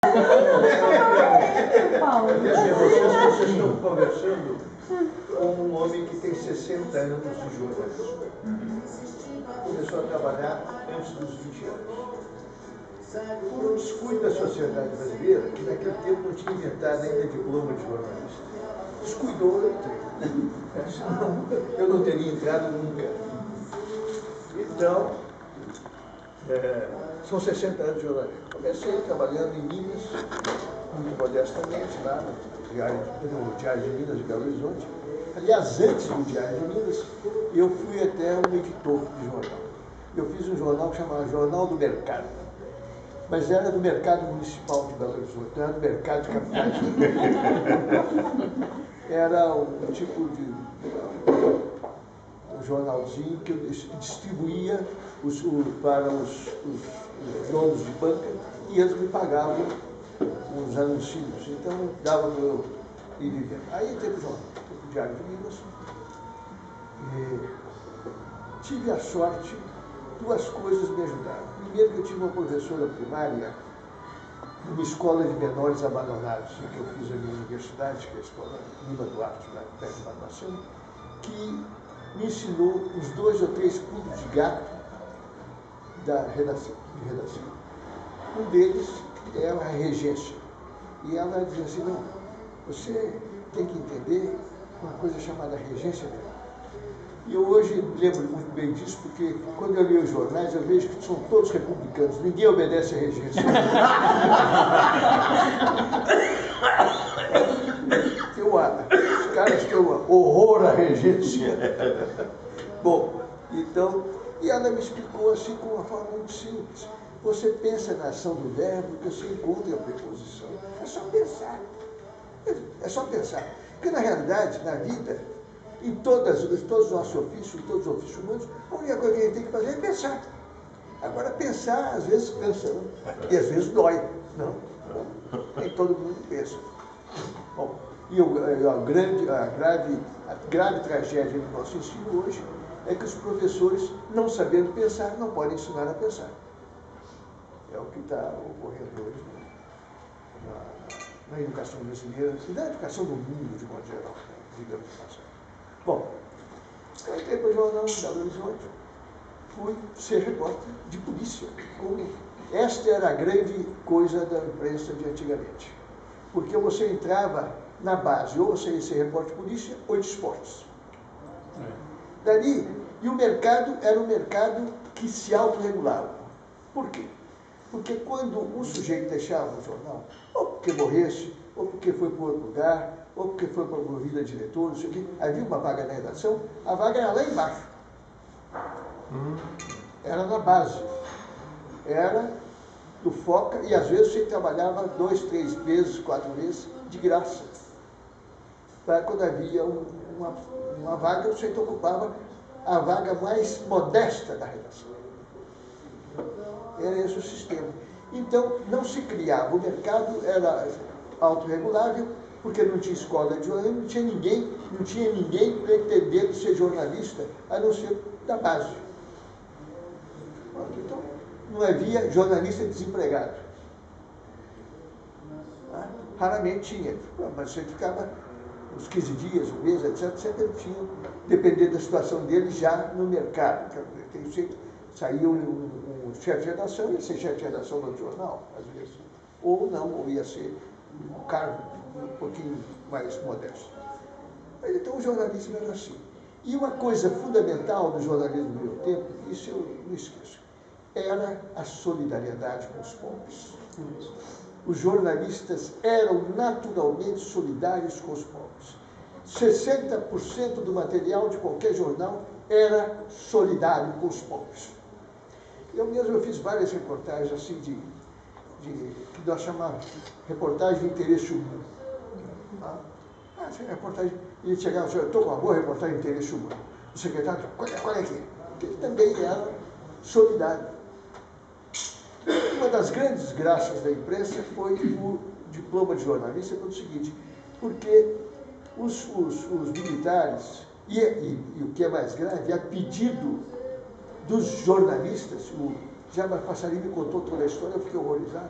Vocês estão conversando com um homem que tem 60 anos de jornalismo. Começou a trabalhar antes dos 20 anos. Por um descuido da sociedade brasileira, que naquele tempo não tinha inventado ainda diploma de jornalista. Descuidou, eu entrei. Senão eu não teria entrado nunca. Então, são 60 anos de jornalismo. Comecei trabalhando em Minas, muito modestamente, lá no Diário de Minas de Belo Horizonte. Aliás, antes do Diário de Minas, eu fui até um editor de jornal. Eu fiz um jornal que chamava Jornal do Mercado. Mas era do Mercado Municipal de Belo Horizonte, não era do Mercado de Capitais. Era um tipo de um jornalzinho que eu distribuía para os donos de banca e eles me pagavam uns anúncios. Então dava para eu ir vivendo. Aí teve o jornal, o Diário de Minas. E tive a sorte, duas coisas me ajudaram. Primeiro que eu tive uma professora primária numa escola de menores abandonados, que eu fiz ali na universidade, que é a escola Lima Duarte, lá perto de Barbacena, que me ensinou os 2 ou 3 pulos de gato da redação. Um deles é a regência. E ela dizia assim, não, você tem que entender uma coisa chamada regência mesmo. E eu hoje lembro muito bem disso, porque quando eu leio os jornais, eu vejo que são todos republicanos, ninguém obedece à regência. Os caras têm um horror à regência. Bom, então, e ela me explicou assim com uma forma muito simples. Você pensa na ação do verbo que você encontra a preposição. É só pensar. É só pensar. Porque, na realidade, na vida, em todos os nossos ofícios, em todos os ofícios humanos, a única coisa que a gente tem que fazer é pensar. Agora, pensar, às vezes, cansa, não? E às vezes dói. Não, nem todo mundo pensa. Bom, e a grave tragédia do nosso ensino hoje é que os professores, não sabendo pensar, não podem ensinar a pensar. É o que está ocorrendo hoje na educação brasileira e na educação do mundo, de modo geral, digamos assim. Bom, eu entrei para o jornal de Belo Horizonte, fui ser repórter de polícia. Esta era a grande coisa da imprensa de antigamente. Porque você entrava na base, ou você ia ser repórter de polícia, ou de esportes. Dali, e o mercado era um mercado que se autorregulava. Por quê? Porque quando um sujeito deixava o jornal, ou porque morresse, ou porque foi para outro lugar, ou porque foi promovido a diretor, não sei o quê, havia uma vaga na redação, a vaga era lá embaixo. Era na base. Era do Foca, e às vezes você trabalhava 2, 3 vezes, 4 vezes, de graça. Para quando havia uma vaga, você ocupava a vaga mais modesta da redação. Era esse o sistema. Então, não se criava. O mercado era autorregulável, porque não tinha escola de jornalismo, não tinha ninguém pretendendo ser jornalista, a não ser da base. Então, não havia jornalista desempregado. Raramente tinha, mas você ficava uns 15 dias, um mês, etc. Sempre tinha, dependendo da situação dele, já no mercado. Tem jeito, saía um chefe de redação, ia ser chefe de redação do jornal, às vezes. Ou não, ou ia ser um cargo um pouquinho mais modesto. Mas, então o jornalismo era assim. E uma coisa fundamental do jornalismo do meu tempo, isso eu não esqueço, era a solidariedade com os pobres. Os jornalistas eram naturalmente solidários com os pobres. 60% do material de qualquer jornal era solidário com os pobres. Eu mesmo fiz várias reportagens assim que nós chamávamos reportagem de interesse humano. Reportagem, e ele chegava e disse, eu estou com uma boa reportagem de interesse humano. O secretário disse, qual é que é? Porque ele também era solidário. Uma das grandes graças da imprensa foi o diploma de jornalista pelo seguinte, porque os militares, e o que é mais grave, a pedido dos jornalistas, o Jabar Passarinho me contou toda a história, eu fiquei horrorizado,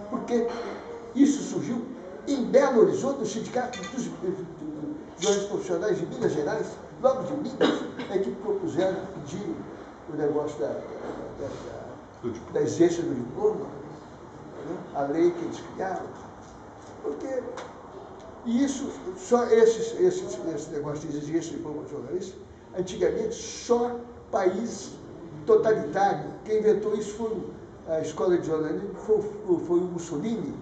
porque Isso surgiu em Belo Horizonte, no Sindicato dos Jornalistas Profissionais de Minas Gerais, logo de Minas, é que propuseram, pediram o negócio da exigência do diploma, né? A lei que eles criaram. Porque isso, só esse negócio de exigência de diploma de jornalista, antigamente só país totalitário, quem inventou isso foi a escola de jornalismo, foi o Mussolini.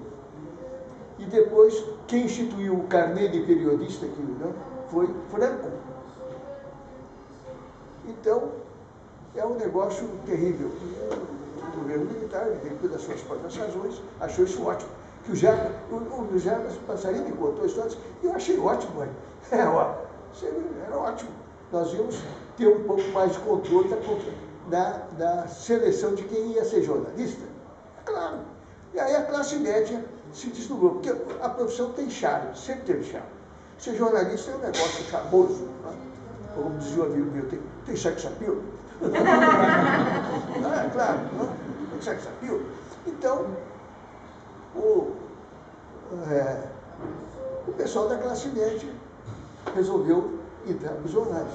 E depois, quem instituiu o carnê de periodista aqui, né, foi Franco. Então, é um negócio terrível. O governo militar, devido às suas próprias razões, achou isso ótimo. Que o Jarbas Passarinho me contou a história, e eu achei ótimo, mãe. Era ótimo. Nós íamos ter um pouco mais de controle da seleção de quem ia ser jornalista. É claro. E aí a classe média se desdobrou, porque a profissão tem charme, sempre teve charme. Ser jornalista é um negócio charmoso. Né? Como dizia um amigo meu, tem sex appeal? Claro, né? Tem sex appeal. Então, o pessoal da classe média resolveu entrar nos jornais.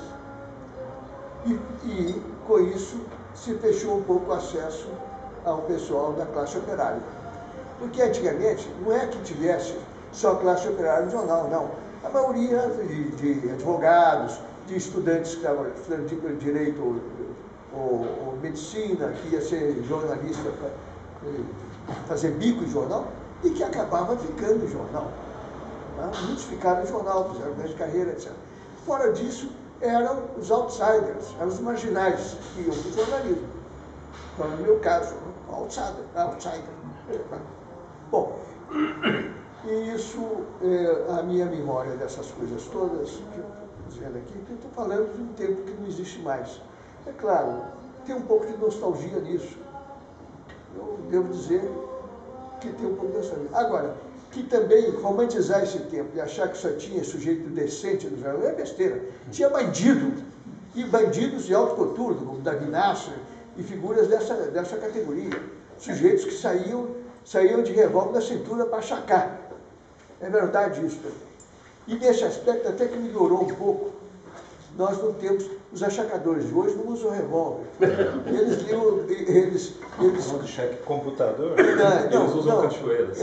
E com isso se fechou um pouco o acesso ao pessoal da classe operária. Porque antigamente não é que tivesse só classe operária no jornal, não. A maioria de advogados, de estudantes que estavam estudando direito ou medicina, que ia ser jornalista para fazer bico em jornal, e que acabava ficando em jornal. Tá? Muitos ficaram em jornal, fizeram mais de carreira, etc. Fora disso, eram os outsiders, eram os marginais que iam para o jornalismo. Então, no meu caso, outsider. Bom, e isso, a minha memória dessas coisas todas, que eu estou dizendo aqui, que eu estou falando de um tempo que não existe mais. É claro, tem um pouco de nostalgia nisso. Eu devo dizer que tem um pouco de nostalgia. Agora, que também romantizar esse tempo e achar que só tinha sujeito decente no jornal é besteira. Tinha bandido, e bandidos de alto coturno, como Davi Nasser, e figuras dessa categoria. Sujeitos que saíam de revólver da cintura para achacar. É verdade isso. E nesse aspecto até que melhorou um pouco. Nós não temos, os achacadores de hoje não usam revólver. Eles usam cheque computador? Eles usam cachoeiras.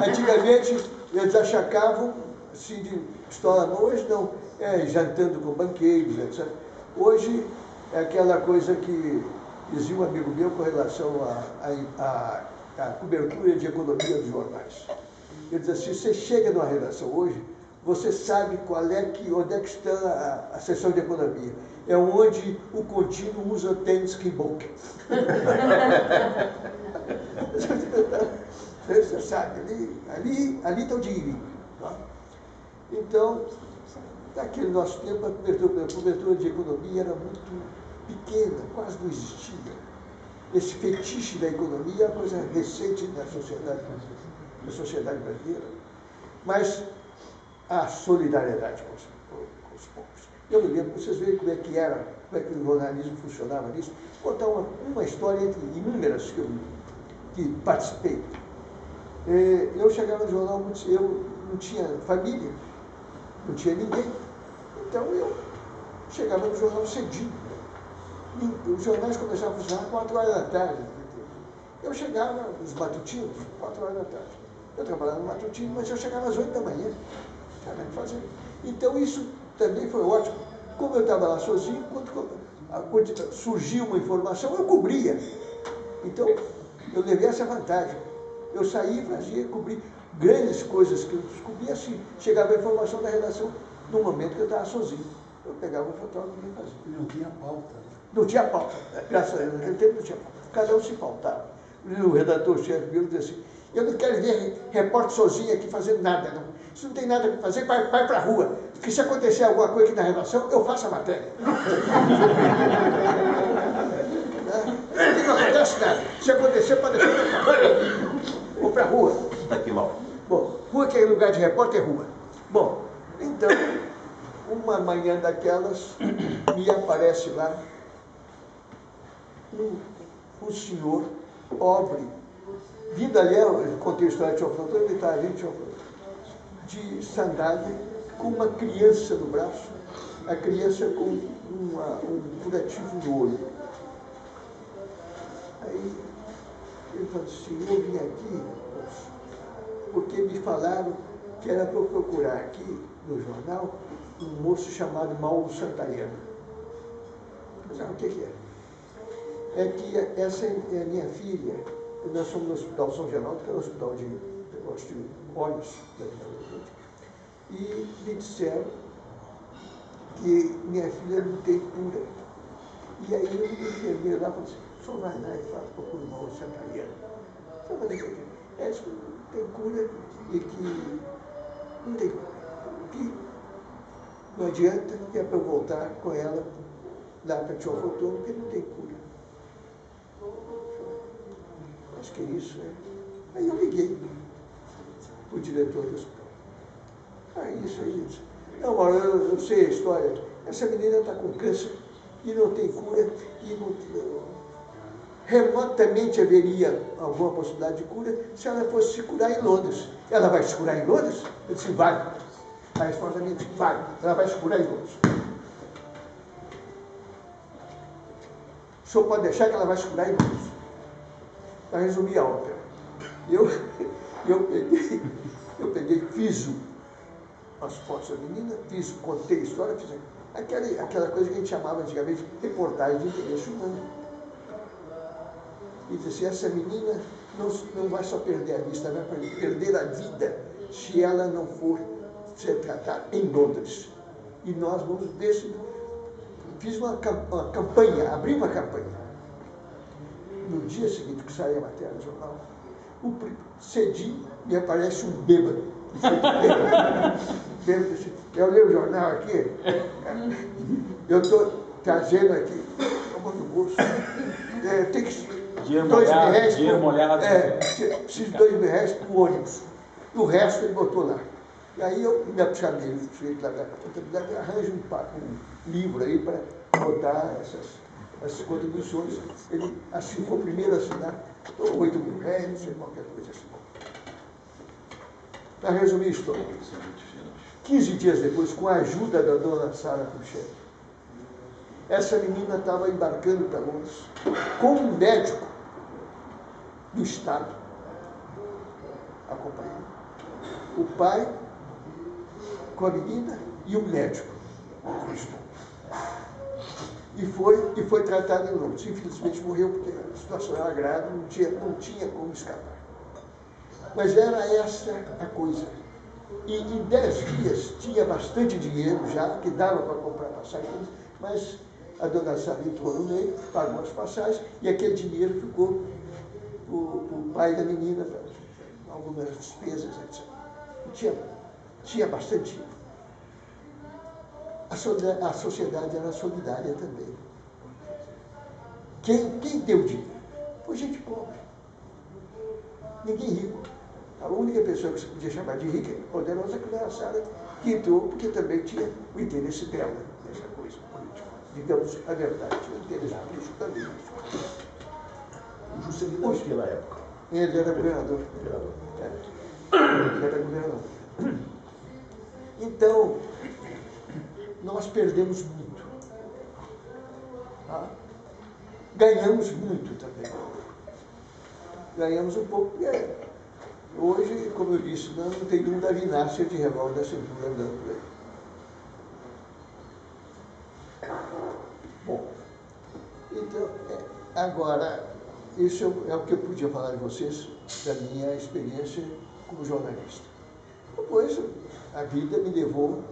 Antigamente eles achacavam assim de pistola, não, hoje não, jantando com banqueiros, etc. Hoje é aquela coisa que dizia um amigo meu com relação à cobertura de economia dos jornais. Ele diz assim, você chega numa redação hoje, você sabe onde é que está a seção de economia. É onde o contínuo usa tênis Reebok. Você sabe, ali está o dinheirinho. Tá? Então, naquele nosso tempo, a cobertura de economia era muito pequena, quase não existia. Esse fetiche da economia é uma coisa recente da sociedade brasileira. Mas a solidariedade com os povos. Eu me lembro, vocês veem como é que era, como é que o jornalismo funcionava nisso. Vou contar uma história entre inúmeras que participei. Eu chegava no jornal, eu não tinha família, não tinha ninguém, então eu chegava no jornal cedinho. Os jornais começavam a funcionar 4 horas da tarde. Eu chegava nos matutinos, 4 horas da tarde. Eu trabalhava no matutino, mas eu chegava às 8 da manhã. Então isso também foi ótimo. Como eu estava lá sozinho, quando surgia uma informação, eu cobria. Então, eu levei essa vantagem. Eu saía e cobria grandes coisas que eu descobria assim. Chegava a informação da redação no momento que eu estava sozinho. Eu pegava o fotógrafo e fazia. E não tinha pauta. Não tinha pauta. Graças a Deus, naquele tempo não tinha pauta. Cada um se pautava. O redator-chefe meu dizia assim, eu não quero ver repórter sozinho aqui fazendo nada, não. Se não tem nada para fazer, vai para a rua. Porque se acontecer alguma coisa aqui na redação, eu faço a matéria. Aqui não acontece nada. Se acontecer, pode deixar para rua. Ou para a rua. Daqui mal. Bom, rua que é lugar de repórter, é rua. Bom, então, uma manhã daquelas, me aparece lá um senhor pobre, Vindo ali, eu contei a história de Teoflotão, ele estava ali de sandália, com uma criança no braço, a criança com um curativo no olho. Aí ele falou assim, eu vim aqui porque me falaram que era para eu procurar aqui no jornal um moço chamado Mauro Santayana. Mas o que é? É que essa é a minha filha, nós somos no Hospital São Geraldo, que é um hospital de olhos, e me disseram que minha filha não tem cura. E aí eu me enfermeira lá e falei assim, o senhor vai lá e fala, procura o Mauro Santayana. Eu falei, é isso que não tem cura e que não tem cura. Que não adianta, que é para eu voltar com ela lá para Teoflotão, porque não tem cura. Acho que é isso, né? Aí eu liguei para o diretor do hospital. Isso, é isso. Não, Mauro, eu sei a história. Essa menina está com câncer e não tem cura e não, remotamente haveria alguma possibilidade de cura se ela fosse se curar em Londres. Ela vai se curar em Londres? Eu disse, vai. A resposta minha disse, vai. Ela vai se curar em Londres. O senhor pode deixar que ela vai se curar em Londres. Para resumir a ópera. Eu peguei, fiz as fotos da menina, contei a história, fiz aquela coisa que a gente chamava antigamente de reportagem de interesse humano. E disse, essa menina não vai só perder a vista, vai perder a vida se ela não for ser tratada em Londres. E nós vamos ver se... Fiz uma campanha, abri uma campanha. No dia seguinte que saiu a matéria no jornal, cedinho me aparece um bêbado. Eu leio o jornal aqui, eu estou trazendo aqui, tomando bolso, tem que... Dinheiro molhado. Preciso de R$2.000 para o ônibus. E o resto ele botou lá. E aí eu me chamei o sujeito lá da contabilidade, arranjo um livro aí para botar essas contribuições. Ele foi o primeiro a assinar, R$8.000, não sei, qualquer coisa assim. Para resumir a história, 15 dias depois, com a ajuda da dona Sara Puchel, essa menina estava embarcando para Londres com um médico do Estado acompanhando. O pai com a menina e o médico. E foi tratado em Londres. Infelizmente morreu porque a situação era grave, não tinha como escapar. Mas era essa a coisa. E em 10 dias tinha bastante dinheiro já, que dava para comprar passagens, mas a dona Sara entrou no meio, pagou as passagens e aquele dinheiro ficou o pai da menina para algumas despesas, etc. Tinha bastante dinheiro. A sociedade era solidária também. Quem deu dinheiro? Foi gente pobre. Ninguém rico. A única pessoa que se podia chamar de rica e poderosa era a Sara, que entrou porque também tinha o interesse dela nessa coisa política. Digamos a verdade, tinha o interesse político também. O Juscelino foi naquela época. Ele era governador. Ele era governador. Então, nós perdemos muito. Tá? Ganhamos muito também. Ganhamos um pouco, porque hoje, como eu disse, não tem um da Vinácia de revólver da cintura andando por aí. Bom, então, agora, isso é o que eu podia falar de vocês, da minha experiência como jornalista. Depois, a vida me levou,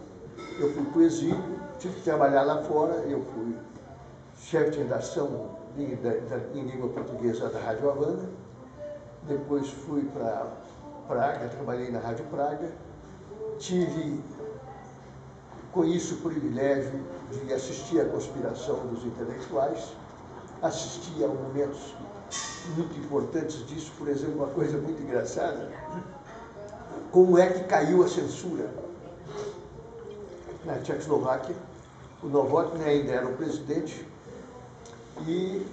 eu fui para o exílio, tive que trabalhar lá fora, eu fui chefe de redação em língua portuguesa da Rádio Havana, depois fui para Praga, trabalhei na Rádio Praga, tive com isso o privilégio de assistir à conspiração dos intelectuais, assisti a momentos muito importantes disso, por exemplo, uma coisa muito engraçada, como é que caiu a censura na Tchecoslováquia. O Novotny ainda era o presidente e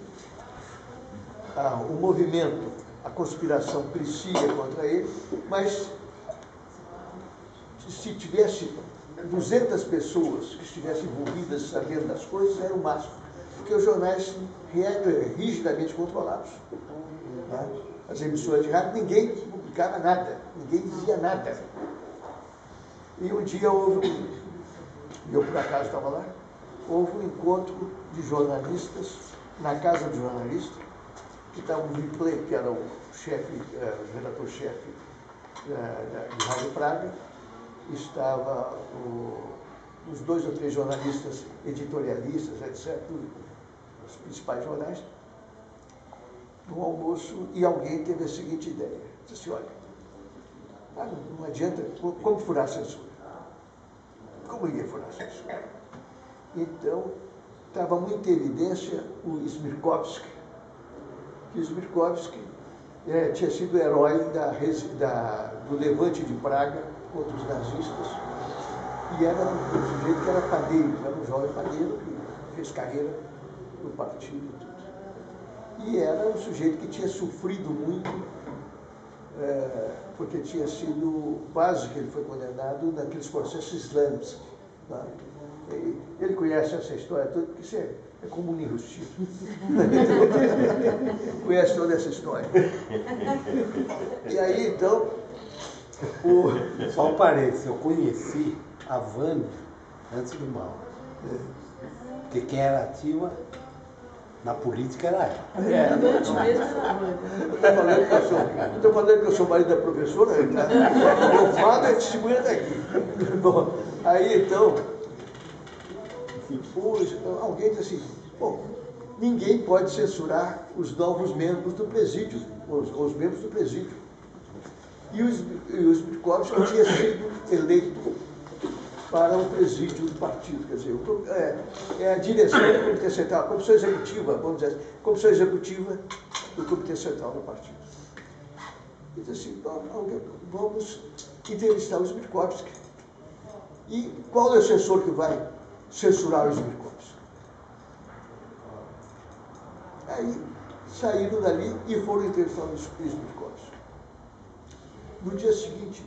o movimento a conspiração crescia contra ele, mas se tivesse 200 pessoas que estivessem envolvidas sabendo das coisas, era o máximo, porque os jornais rigidamente controlados. Né? As emissoras de rádio, ninguém publicava nada, ninguém dizia nada. E um dia houve, eu por acaso estava lá, houve um encontro de jornalistas, na casa do jornalista, que estava o Viplay, que era o chefe, o redator-chefe de Rádio Praga, estava os 2 ou 3 jornalistas editorialistas, etc., os principais jornais, no almoço, e alguém teve a seguinte ideia. Disse assim, olha, não adianta, como furar a censura? Como iria furar a censura? Então, estava muito em evidência o Smirkovsky, que o Smirkovsky tinha sido herói do levante de Praga contra os nazistas, e era um sujeito que era padeiro, era um jovem padeiro que fez carreira no partido e tudo. E era um sujeito que tinha sofrido muito, porque tinha sido, quase que ele foi condenado naqueles processos islâmicos. Tá? Ele conhece essa história toda, porque isso é como um enrustido. Conhece toda essa história. E aí, então, Só um parênteses, eu conheci a Vânia antes do mal. Porque quem era ativa na política era ela. Antes mesmo era Vânia. Não estou falando que eu sou marido da professora, eu falo e testemunha daqui. Bom, aí então, alguém disse assim, bom, ninguém pode censurar os novos membros do presídio, os membros do presídio. E o Smirkovsky tinha sido eleito para o presídio do partido, quer dizer, é a direção do Comitê Central, a comissão executiva, vamos dizer assim, comissão executiva do Comitê Central do partido. E disse assim, vamos entrevistar o Smirkovsky. E qual é o censor que vai censurar o Smirkovsky? Aí saíram dali e foram entrevistar o Smirkovsky. No dia seguinte,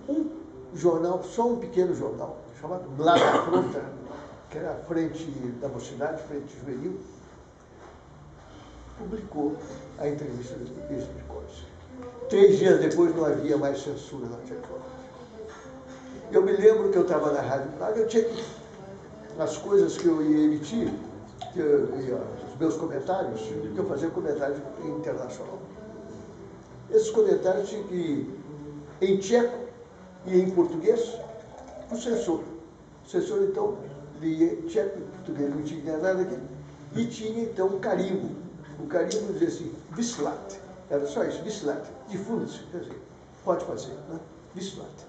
um jornal, só um pequeno jornal, chamado La Fronta, que era a frente da mocidade, frente juvenil, publicou a entrevista do Smirkovsky. 3 dias depois não havia mais censura na Tchecoslováquia. Eu me lembro que eu estava na Rádio Praga, eu tinha que, as coisas que eu ia emitir, os meus comentários, que eu fazia comentário internacional. Esses comentários tinham que ir em tcheco e em português para o censor. O censor, então, lia tcheco e português, não tinha nada aqui. E tinha, então, um carimbo. O carimbo dizia assim, Vislat. Era só isso, Vislat. Difunde-se, quer dizer, pode fazer, né? Vislat.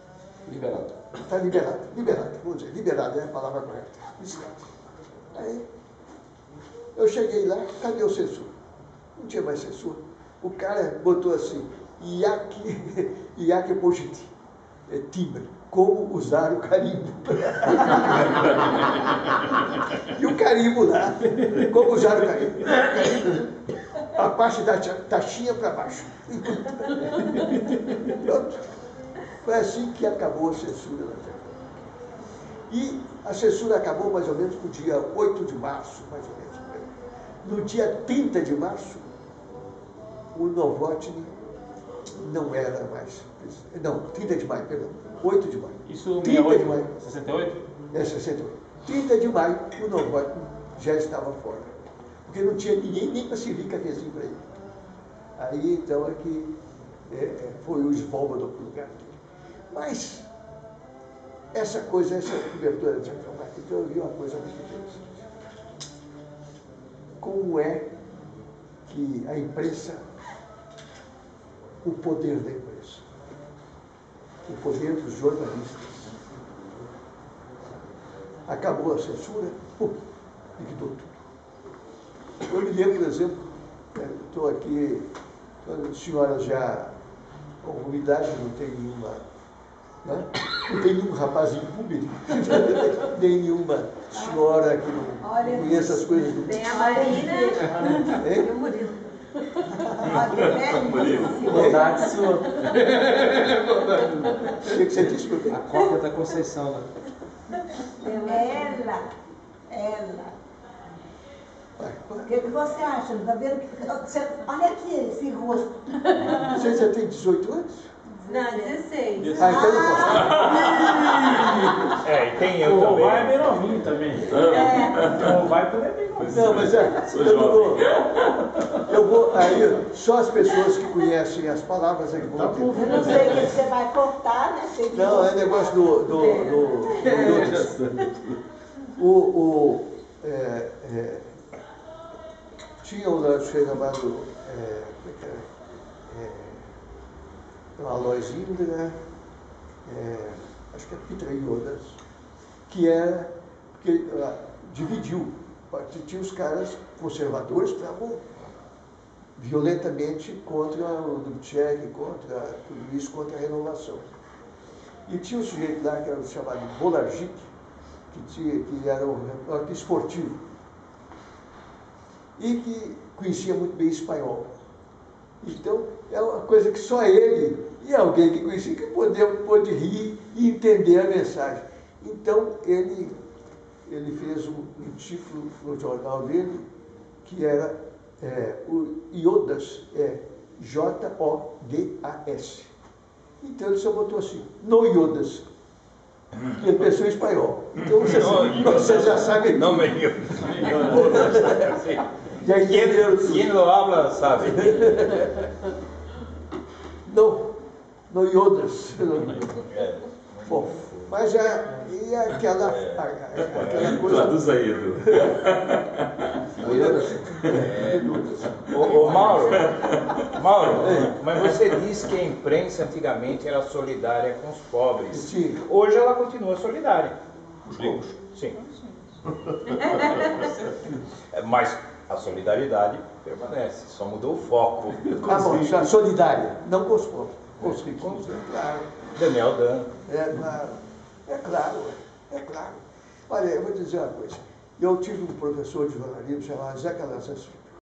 Liberado. Está liberado, liberado, vamos dizer, liberado é a palavra correta. Vislat. Aí, eu cheguei lá, cadê o censor? Não tinha mais censor. O cara botou assim, Iak Pojiti, timbre, como usar o carimbo. E o carimbo lá, como usar o carimbo. A parte da taxinha para baixo. Pronto. Foi assim que acabou a censura na Tchecoslováquia. E a censura acabou mais ou menos no dia 8 de março, mais ou menos. No dia 30 de março, o Novotny não era mais. Não, 30 de maio, perdão. 8 de maio. Isso 30 68, de maio. 68? É, 68. 30 de maio, o Novotny já estava fora. Porque não tinha ninguém nem para servir cafezinho para ele. Aí, então, é que foi o Svoboda para o lugar dele. Mas, essa cobertura da Tchecoslováquia, então eu vi uma coisa muito interessante. Como é que a imprensa, o poder da imprensa, o poder dos jornalistas, acabou a censura, liquidou tudo. Eu me lembro, por exemplo, estou aqui, senhoras já com umidade, não tem nenhuma, né? Não tem nenhum rapazinho público, nem nenhuma senhora que não conhece as coisas do mundo. Tem a Marina e o Murilo. Bondade sua. O que você disse? A cópia da Conceição, né? Ela. O que você acha? Tá vendo? Olha aqui esse rosto. Você já tem 18 anos? Não, 16. Ah, então não posso. E tem eu O também. Vai é bem novinho também. O Vai também é bem novinho. Não, mas eu vou. Aí, só as pessoas que conhecem as palavras aí vão entender. Eu não sei o que você vai cortar, né? Sei que Não, é negócio do tinha um lanche chamado o Alois Indra, acho que é Pitra Iodas, que era, que dividiu, tinha os caras conservadores que estavam violentamente contra o Dubček, contra tudo isso, contra a renovação. E tinha um sujeito lá que era chamado Bolargic, que era um repórter esportivo, e que conhecia muito bem espanhol. Então, é uma coisa que só ele e alguém que conhecia que pôde rir e entender a mensagem. Então, ele fez um título no jornal dele, que era o Iodas, J-O-D-A-S. Então, ele só botou assim, no Iodas, que ele pensou em espanhol. Então, você já sabe aqui. Não me Já entenderam tudo. Quem não habla sabe. No Iodas. Bom, mas e aquela coisa. Traduz aí, Edu. Ô, Mauro, mas você disse que a imprensa antigamente era solidária com os pobres. Sim. Hoje ela continua solidária. Os ricos. Sim. Mas a solidariedade permanece, só mudou o foco. Ah, bom, já solidária, não com os pobres, com os ricos, é claro. Daniel Dan. É claro. Olha, eu vou dizer uma coisa. Eu tive um professor de jornalismo chamado Zé Calazans Filho.